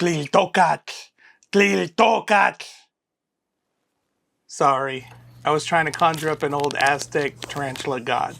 Tliltocatl. Tliltocatl. Sorry, I was trying to conjure up an old Aztec tarantula god.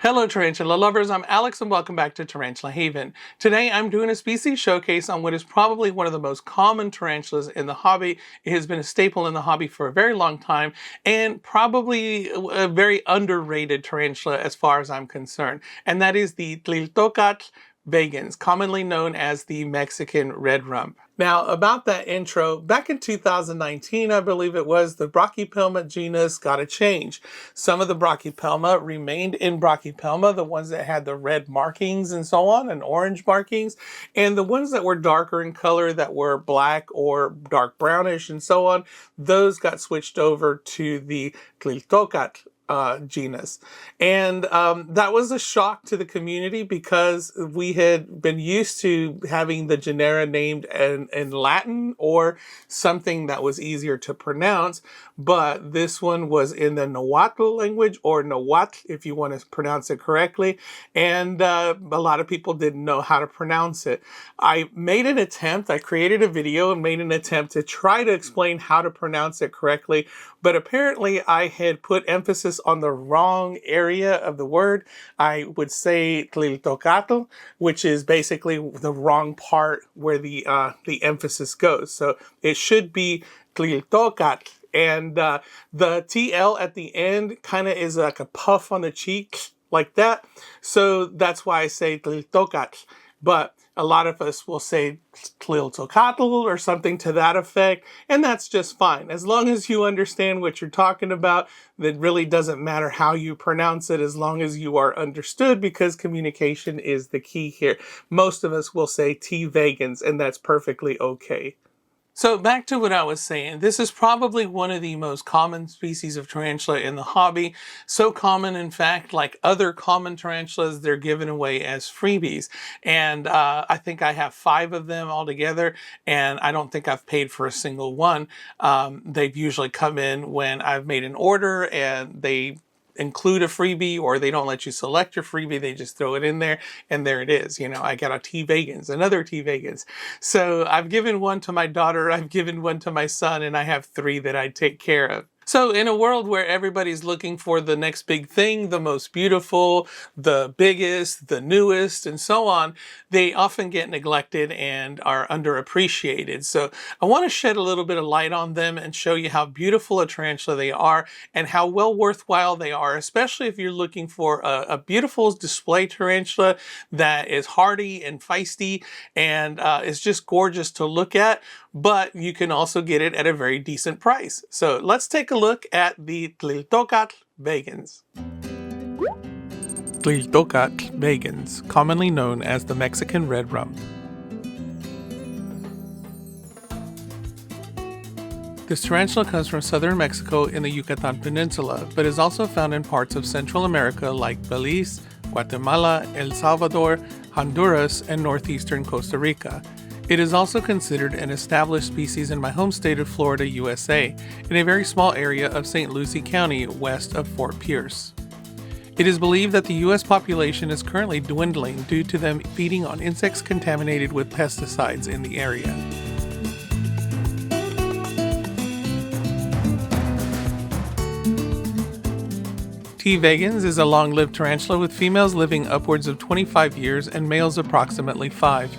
Hello tarantula lovers, I'm Alex and welcome back to Tarantula Haven. Today I'm doing a species showcase on what is probably one of the most common tarantulas in the hobby. It has been a staple in the hobby for a very long time and probably a very underrated tarantula as far as I'm concerned. And that is the Tliltocatl vagans, commonly known as the Mexican Red Rump. Now, about that intro, back in 2019, I believe it was, the Brachypelma genus got a change. Some of the Brachypelma remained in Brachypelma, the ones that had the red markings and so on, and orange markings, and the ones that were darker in color, that were black or dark brownish and so on, those got switched over to the Tliltocatl genus. And that was a shock to the community because we had been used to having the genera named in Latin or something that was easier to pronounce, but this one was in the Nahuatl language, or Nahuatl if you want to pronounce it correctly, and a lot of people didn't know how to pronounce it. I made an attempt, I created a video and made an attempt to try to explain how to pronounce it correctly, but apparently I had put emphasis on the wrong area of the word. I would say Tliltocatl, which is basically the wrong part where the emphasis goes. So it should be Tliltocatl. And the TL at the end kind of is like a puff on the cheek, like that. So that's why I say Tliltocatl. But a lot of us will say Tliltocatl or something to that effect, and that's just fine. As long as you understand what you're talking about, it really doesn't matter how you pronounce it as long as you are understood, because communication is the key here. Most of us will say T. vagans, and that's perfectly okay. So back to what I was saying, this is probably one of the most common species of tarantula in the hobby. So common, in fact, like other common tarantulas, they're given away as freebies. And I think I have 5 of them altogether, and I don't think I've paid for a single one. They've usually come in when I've made an order and they include a freebie, or they don't let you select your freebie, they just throw it in there and there it is. You know, I got a T. vagans, another T. vagans. So I've given one to my daughter, I've given one to my son, and I have 3 that I take care of. So in a world where everybody's looking for the next big thing, the most beautiful, the biggest, the newest, and so on, they often get neglected and are underappreciated. So I want to shed a little bit of light on them and show you how beautiful a tarantula they are and how well worthwhile they are, especially if you're looking for a beautiful display tarantula that is hardy and feisty and is just gorgeous to look at, but you can also get it at a very decent price. So let's take a look at the Tliltocatl vagans. Tliltocatl vagans, commonly known as the Mexican Red Rump. This tarantula comes from southern Mexico in the Yucatan Peninsula, but is also found in parts of Central America like Belize, Guatemala, El Salvador, Honduras, and northeastern Costa Rica. It is also considered an established species in my home state of Florida, USA, in a very small area of St. Lucie County west of Fort Pierce. It is believed that the U.S. population is currently dwindling due to them feeding on insects contaminated with pesticides in the area. T. vagans is a long-lived tarantula with females living upwards of 25 years and males approximately 5.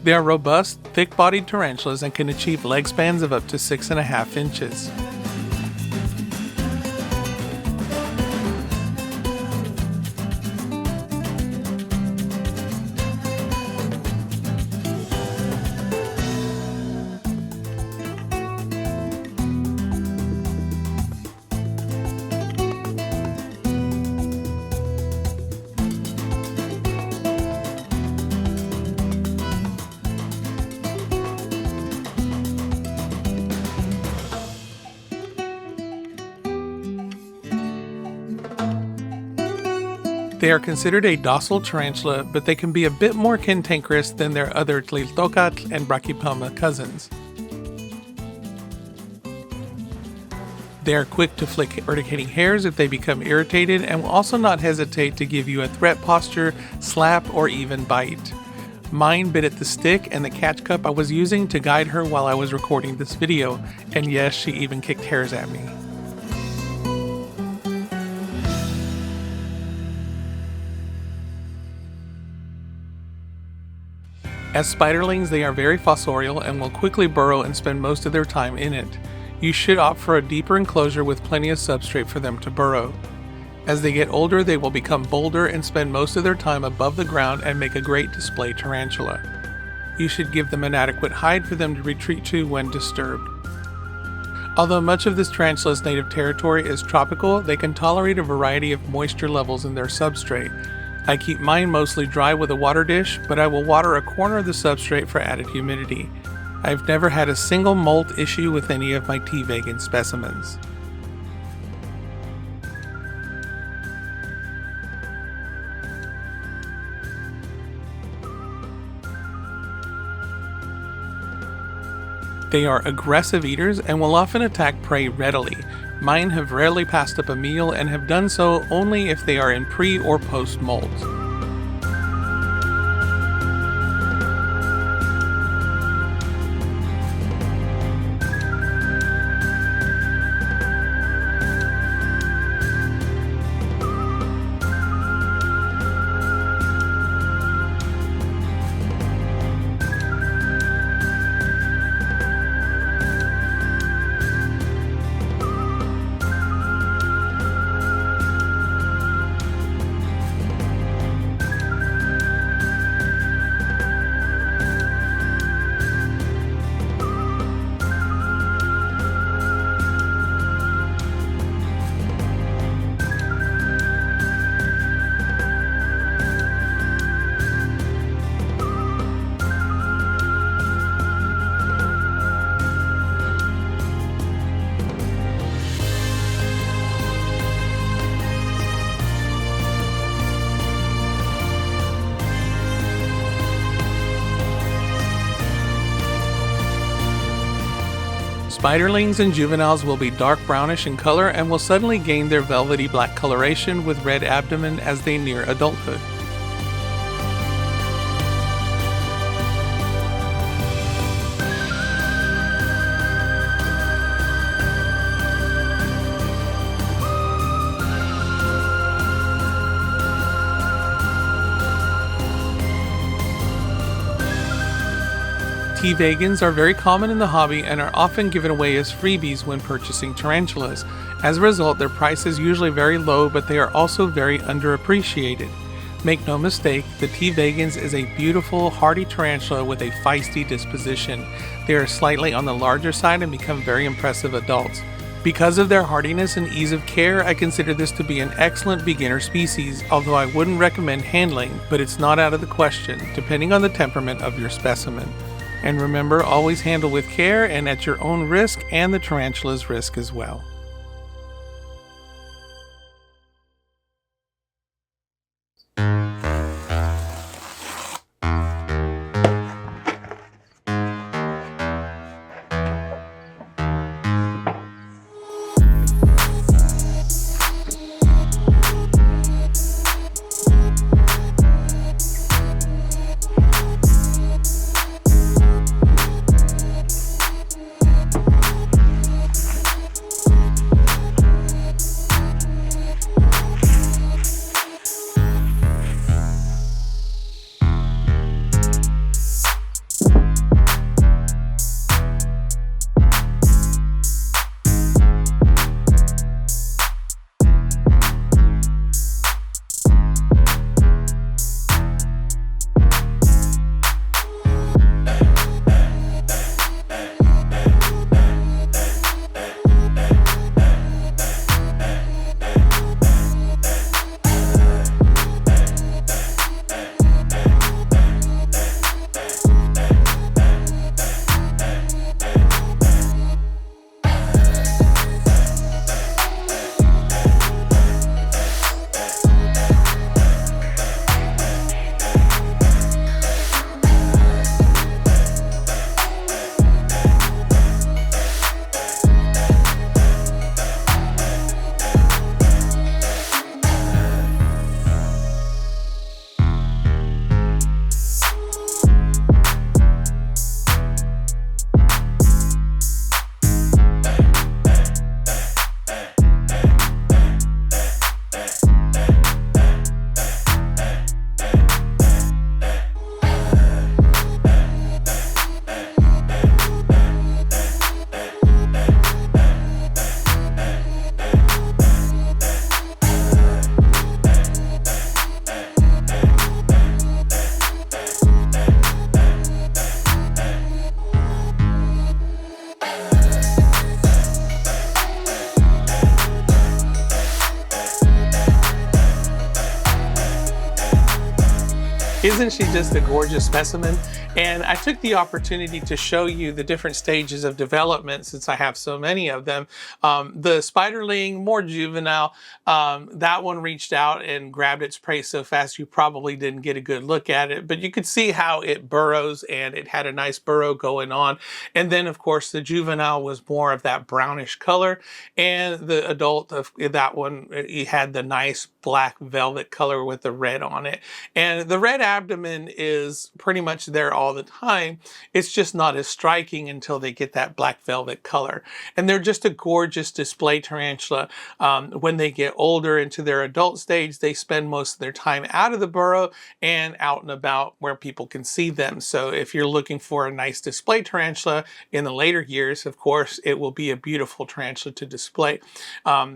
They are robust, thick-bodied tarantulas and can achieve leg spans of up to 6.5 inches. They are considered a docile tarantula, but they can be a bit more cantankerous than their other Tliltocatl and Brachypelma cousins. They are quick to flick urticating hairs if they become irritated and will also not hesitate to give you a threat posture, slap, or even bite. Mine bit at the stick and the catch cup I was using to guide her while I was recording this video, and yes, she even kicked hairs at me. As spiderlings, they are very fossorial and will quickly burrow and spend most of their time in it. You should opt for a deeper enclosure with plenty of substrate for them to burrow. As they get older, they will become bolder and spend most of their time above the ground and make a great display tarantula. You should give them an adequate hide for them to retreat to when disturbed. Although much of this tarantula's native territory is tropical, they can tolerate a variety of moisture levels in their substrate. I keep mine mostly dry with a water dish, but I will water a corner of the substrate for added humidity. I've never had a single molt issue with any of my T. vagans specimens. They are aggressive eaters and will often attack prey readily. Mine have rarely passed up a meal and have done so only if they are in pre- or post-molts. Spiderlings and juveniles will be dark brownish in color and will suddenly gain their velvety black coloration with red abdomen as they near adulthood. T. vagans are very common in the hobby and are often given away as freebies when purchasing tarantulas. As a result, their price is usually very low, but they are also very underappreciated. Make no mistake, the T. vagans is a beautiful, hardy tarantula with a feisty disposition. They are slightly on the larger side and become very impressive adults. Because of their hardiness and ease of care, I consider this to be an excellent beginner species, although I wouldn't recommend handling, but it's not out of the question, depending on the temperament of your specimen. And remember, always handle with care and at your own risk and the tarantula's risk as well. Isn't she just a gorgeous specimen? And I took the opportunity to show you the different stages of development since I have so many of them. The spiderling, more juvenile, that one reached out and grabbed its prey so fast you probably didn't get a good look at it, but you could see how it burrows, and it had a nice burrow going on. And then of course the juvenile was more of that brownish color, and the adult of that one, he had the nice black velvet color with the red on it. And the red abdomen is pretty much there all the time. It's just not as striking until they get that black velvet color. And they're just a gorgeous display tarantula. When they get older into their adult stage, they spend most of their time out of the burrow and out and about where people can see them. So if you're looking for a nice display tarantula in the later years, of course, it will be a beautiful tarantula to display.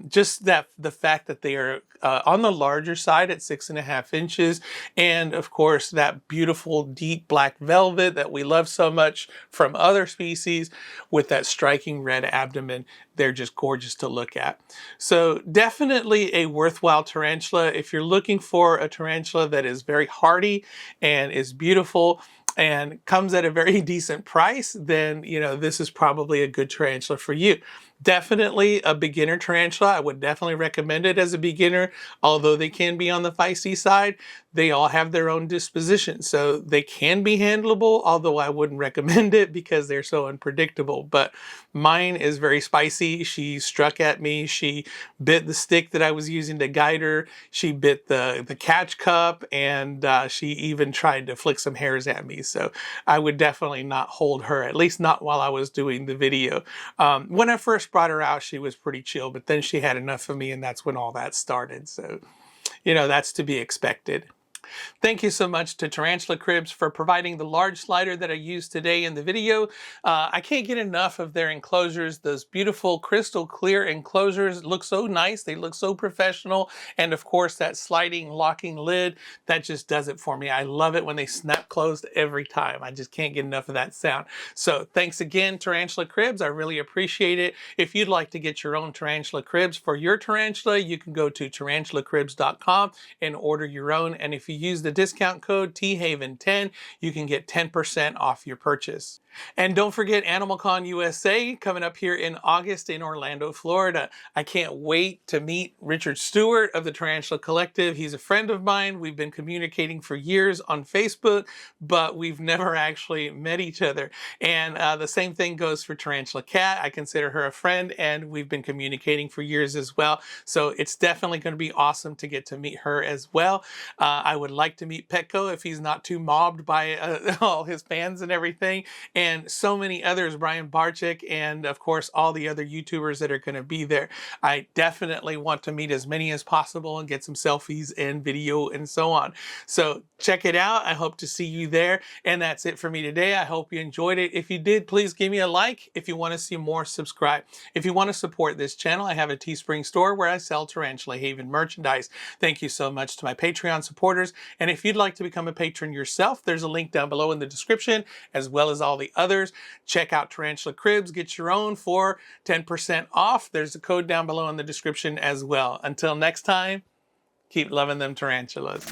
Just that the fact that they are on the larger side at 6.5 inches, and of course that beautiful deep black velvet that we love so much from other species with that striking red abdomen. They're just gorgeous to look at. So definitely a worthwhile tarantula. If you're looking for a tarantula that is very hardy and is beautiful and comes at a very decent price, then this is probably a good tarantula for you. Definitely a beginner tarantula. I would definitely recommend it as a beginner, although they can be on the feisty side. They all have their own disposition, so they can be handleable, although I wouldn't recommend it because they're so unpredictable. But mine is very spicy. She struck at me. She bit the stick that I was using to guide her. She bit the catch cup, and she even tried to flick some hairs at me. So I would definitely not hold her, at least not while I was doing the video. When I first brought her out, she was pretty chill, but then she had enough of me, and that's when all that started. So, that's to be expected. Thank you so much to Tarantula Cribs for providing the large slider that I used today in the video. I can't get enough of their enclosures. Those beautiful crystal clear enclosures look so nice. They look so professional. And of course, that sliding locking lid, that just does it for me. I love it when they snap closed every time. I just can't get enough of that sound. So thanks again, Tarantula Cribs. I really appreciate it. If you'd like to get your own Tarantula Cribs for your tarantula, you can go to tarantulacribs.com and order your own. And if you use the discount code THAVEN10, you can get 10% off your purchase. And don't forget AnimalCon USA coming up here in August in Orlando, Florida. I can't wait to meet Richard Stewart of the Tarantula Collective. He's a friend of mine. We've been communicating for years on Facebook, but we've never actually met each other. And the same thing goes for Tarantula Cat. I consider her a friend, and we've been communicating for years as well. So it's definitely going to be awesome to get to meet her as well. I would like to meet Petco if he's not too mobbed by all his fans and everything. And so many others, Brian Barczyk, and of course all the other YouTubers that are going to be there. I definitely want to meet as many as possible and get some selfies and video and so on. So check it out. I hope to see you there. And that's it for me today. I hope you enjoyed it. If you did, please give me a like. If you want to see more, subscribe. If you want to support this channel, I have a Teespring store where I sell Tarantula Haven merchandise. Thank you so much to my Patreon supporters. And if you'd like to become a patron yourself, there's a link down below in the description, as well as all the others. Check out Tarantula Cribs, get your own for 10% off. There's a code down below in the description as well. Until next time, keep loving them tarantulas.